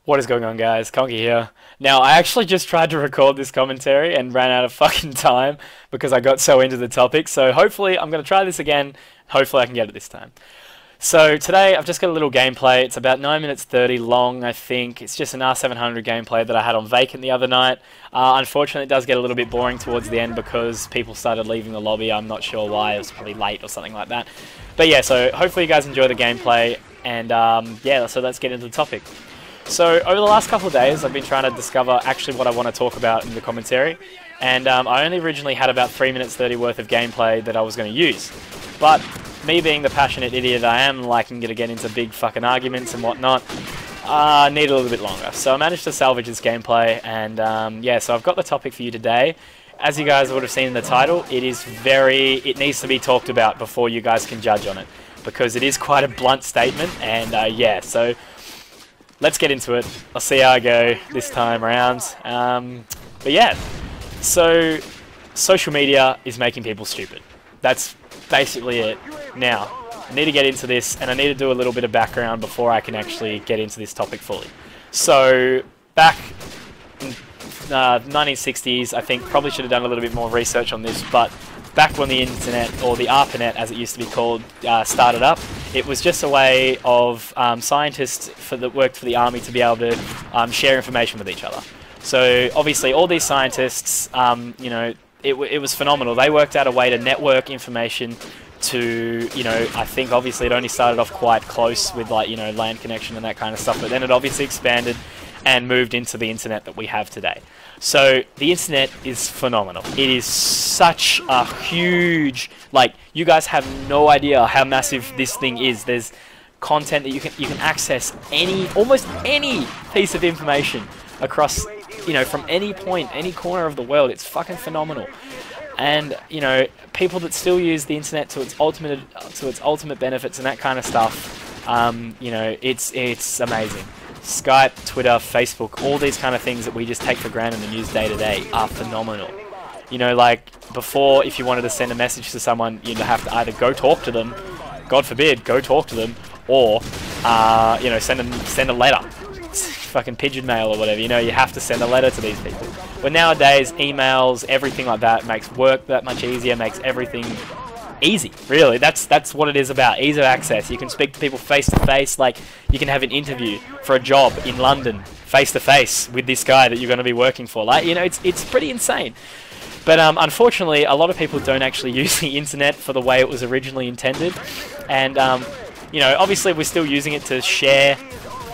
What is going on, guys? Conky here. Now, I actually just tried to record this commentary and ran out of fucking time because I got so into the topic, so hopefully I'm going to try this again. Hopefully I can get it this time. So today I've just got a little gameplay. It's about 9 minutes 30 long, I think. It's just an R700 gameplay that I had on vacant the other night. Unfortunately, it does get a little bit boring towards the end because people started leaving the lobby. I'm not sure why. It was probably late or something like that. But yeah, so hopefully you guys enjoy the gameplay. And yeah, so let's get into the topic. So over the last couple of days, I've been trying to discover actually what I want to talk about in the commentary. And I only originally had about 3 minutes 30 worth of gameplay that I was going to use. But me being the passionate idiot I am, liking to get into big fucking arguments and whatnot, need a little bit longer. So I managed to salvage this gameplay, and yeah, so I've got the topic for you today. As you guys would have seen in the title, it needs to be talked about before you guys can judge on it, because it is quite a blunt statement, and yeah, so let's get into it. I'll see how I go this time around. But yeah, so social media is making people stupid. That's basically it. Now, I need to get into this, and I need to do a little bit of background before I can actually get into this topic fully. So, back in 1960s, I think probably should have done a little bit more research on this, but back when the internet, or the ARPANET as it used to be called, started up, it was just a way of scientists that worked for the army to be able to share information with each other. So, obviously, all these scientists, you know, it was phenomenal. They worked out a way to network information to, you know, I think obviously it only started off quite close with, like, you know, land connection and that kind of stuff, but then it obviously expanded and moved into the internet that we have today. So the internet is phenomenal. It is such a huge, like, you guys have no idea how massive this thing is. There's content that you can access almost any piece of information across, you know, from any point, any corner of the world. It's fucking phenomenal. And, you know, people that still use the internet to its ultimate benefits and that kind of stuff, you know, it's amazing. Skype, Twitter, Facebook, all these kind of things that we just take for granted and use day to day are phenomenal. You know, like, before, if you wanted to send a message to someone, you'd have to either go talk to them, God forbid, go talk to them, or, you know, send a letter. Fucking pigeon mail or whatever, you know, you have to send a letter to these people. But nowadays, emails, everything like that makes work that much easier, makes everything easy, really. That's what it is about, ease of access. You can speak to people face to face, like, you can have an interview for a job in London, face to face with this guy that you're going to be working for. Like, you know, it's pretty insane. But unfortunately, a lot of people don't actually use the internet for the way it was originally intended. And, you know, obviously we're still using it to share,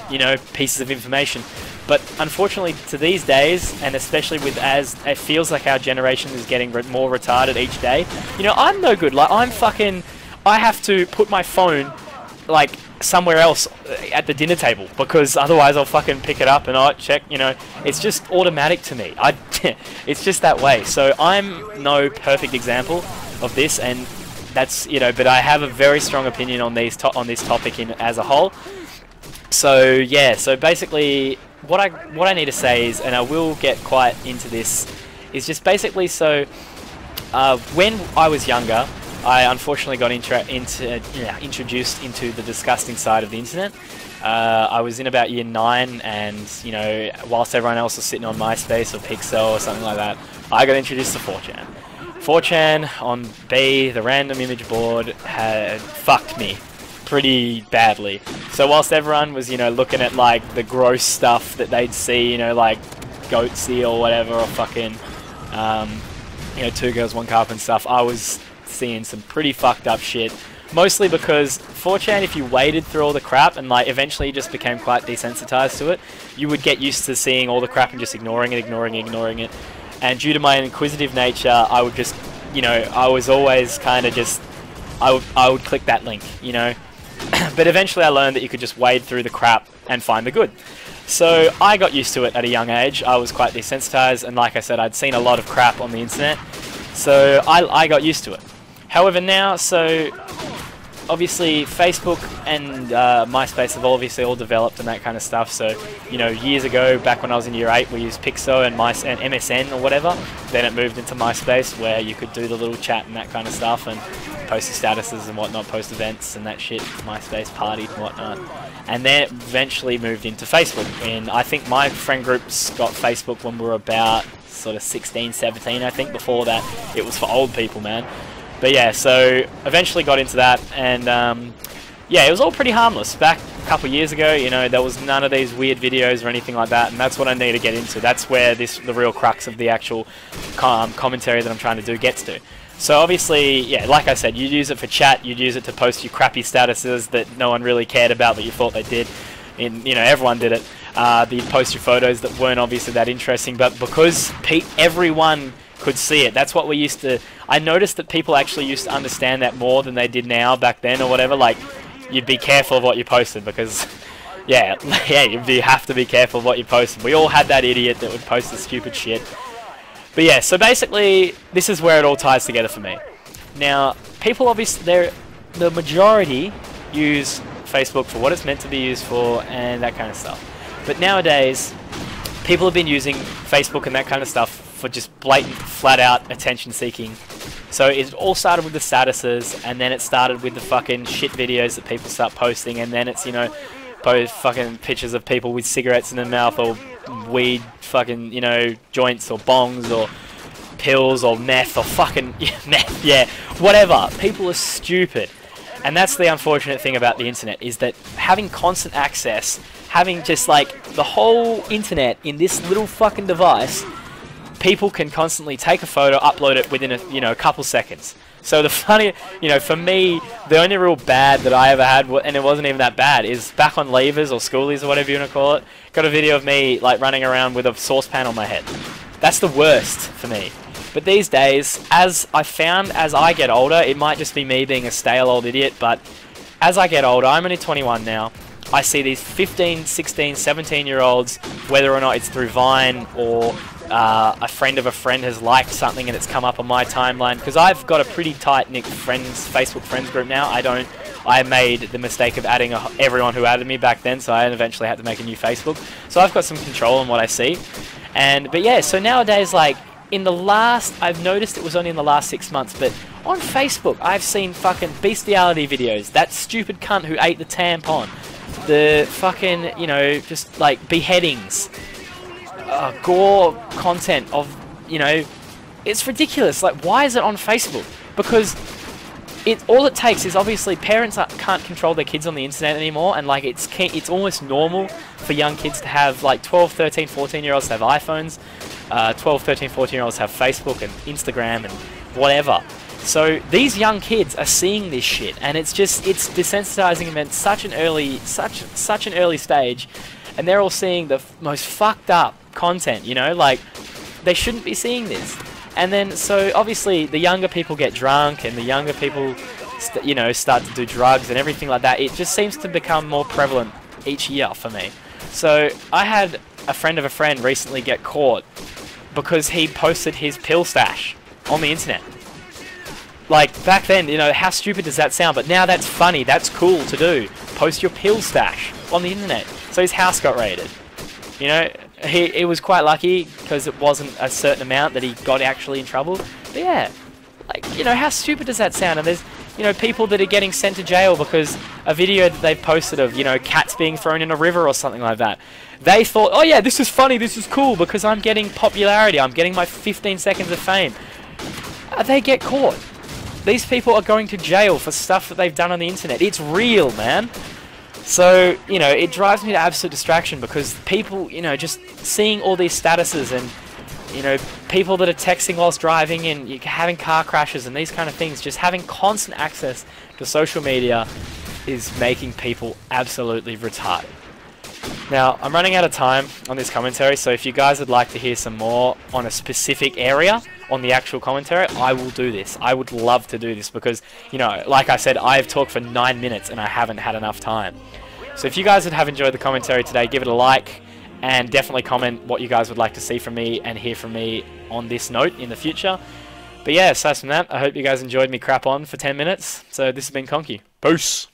you know, pieces of information. But unfortunately, to these days, and especially with as it feels like our generation is getting more retarded each day, you know, I'm no good. Like, I have to put my phone, like, somewhere else at the dinner table, because otherwise I'll fucking pick it up and I'll check, you know, it's just automatic to me. It's just that way. So I'm no perfect example of this, and that's, you know, but I have a very strong opinion on this topic as a whole. So yeah, so basically what I need to say is, and I will get quite into this, is just basically, so when I was younger, I unfortunately got introduced into the disgusting side of the internet. I was in about year 9, and, you know, whilst everyone else was sitting on MySpace or Pixel or something like that, I got introduced to 4chan. 4chan on B, the random image board, had fucked me pretty badly. So whilst everyone was, you know, looking at, like, the gross stuff that they'd see, you know, like Goatsy or whatever, or fucking, you know, 2 Girls, 1 Cup and stuff, I was seeing some pretty fucked up shit. Mostly because 4chan, if you waded through all the crap and, like, eventually you just became quite desensitized to it, you would get used to seeing all the crap and just ignoring it. And due to my inquisitive nature, I would just, you know, I was always kind of just, I would click that link, you know. But eventually I learned that you could just wade through the crap and find the good. So I got used to it at a young age. I was quite desensitized, and like I said, I'd seen a lot of crap on the internet, so I got used to it. However, now, so obviously Facebook and MySpace have obviously all developed and that kind of stuff. So, you know, years ago, back when I was in year 8, we used Pixo and MSN or whatever. Then it moved into MySpace, where you could do the little chat and that kind of stuff, and post your statuses and whatnot, post events and that shit, MySpace parties and whatnot. And then it eventually moved into Facebook. And I think my friend groups got Facebook when we were about sort of 16, 17, I think. Before that, it was for old people, man. But yeah, so eventually got into that, and yeah, it was all pretty harmless. Back a couple years ago, you know, there was none of these weird videos or anything like that, and that's what I need to get into. That's where the real crux of the actual commentary that I'm trying to do gets to. So obviously, yeah, like I said, you'd use it for chat, you'd use it to post your crappy statuses that no one really cared about, but you thought they did. You know, everyone did it. You'd post your photos that weren't obviously that interesting, but because everyone could see it, that's what we used to... I noticed that people actually used to understand that more than they did now back then or whatever. Like, you'd be careful of what you posted because... Yeah, you have to be careful of what you posted. We all had that idiot that would post the stupid shit. But yeah, so basically, this is where it all ties together for me. Now, people obviously, the majority use Facebook for what it's meant to be used for and that kind of stuff. But nowadays, people have been using Facebook and that kind of stuff for just blatant, flat-out attention seeking. So it all started with the statuses, and then it started with the fucking shit videos that people start posting, and then it's, you know, post fucking pictures of people with cigarettes in their mouth, or weed fucking, you know, joints or bongs or pills or meth or fucking meth, yeah, whatever. People are stupid. And that's the unfortunate thing about the internet, is that having constant access, having just like the whole internet in this little fucking device, people can constantly take a photo, upload it within a, you know, a couple seconds. So the funny, you know, for me, the only real bad that I ever had, and it wasn't even that bad, is back on Levers or Schoolies or whatever you want to call it, got a video of me like running around with a saucepan on my head. That's the worst for me. But these days, as I found, as I get older, it might just be me being a stale old idiot, but as I get older, I'm only 21 now, I see these 15, 16, 17-year-olds, whether or not it's through Vine or a friend of a friend has liked something and it's come up on my timeline, because I've got a pretty tight-knit Facebook friends group now. I made the mistake of adding everyone who added me back then, so I eventually had to make a new Facebook. So I've got some control on what I see. But yeah, so nowadays, like, I've noticed it was only in the last 6 months, but on Facebook, I've seen fucking bestiality videos. That stupid cunt who ate the tampon. The fucking, you know, just like beheadings. Gore content of, you know, it's ridiculous. Like, why is it on Facebook? Because all it takes is, obviously, parents can't control their kids on the internet anymore, and like it's almost normal for young kids to have, like, 12, 13, 14-year-olds to have iPhones, 12, 13, 14-year-olds have Facebook and Instagram and whatever. So these young kids are seeing this shit, and it's desensitizing them at such an early stage, and they're all seeing the most fucked up content, you know, like, they shouldn't be seeing this. And then, so obviously the younger people get drunk, and the younger people you know, start to do drugs and everything like that. It just seems to become more prevalent each year for me. So I had a friend of a friend recently get caught because he posted his pill stash on the internet. Like, back then, you know, how stupid does that sound? But now that's funny, that's cool to do. Post your pill stash on the internet. So his house got raided. You know, he was quite lucky because it wasn't a certain amount that he got actually in trouble. But yeah, like, you know, how stupid does that sound? And there's, you know, people that are getting sent to jail because a video that they've posted of, you know, cats being thrown in a river or something like that. They thought, oh yeah, this is funny, this is cool because I'm getting popularity, I'm getting my 15 seconds of fame. They get caught. These people are going to jail for stuff that they've done on the internet. It's real, man. So, you know, it drives me to absolute distraction because people, you know, just seeing all these statuses and, you know, people that are texting whilst driving and having car crashes and these kind of things, just having constant access to social media is making people absolutely retarded. Now, I'm running out of time on this commentary, so if you guys would like to hear some more on a specific area on the actual commentary, I will do this. I would love to do this because, you know, like I said, I've talked for 9 minutes and I haven't had enough time. So if you guys would have enjoyed the commentary today, give it a like and definitely comment what you guys would like to see from me and hear from me on this note in the future. But yeah, aside from that, I hope you guys enjoyed me crap on for 10 minutes. So this has been Conky. Peace!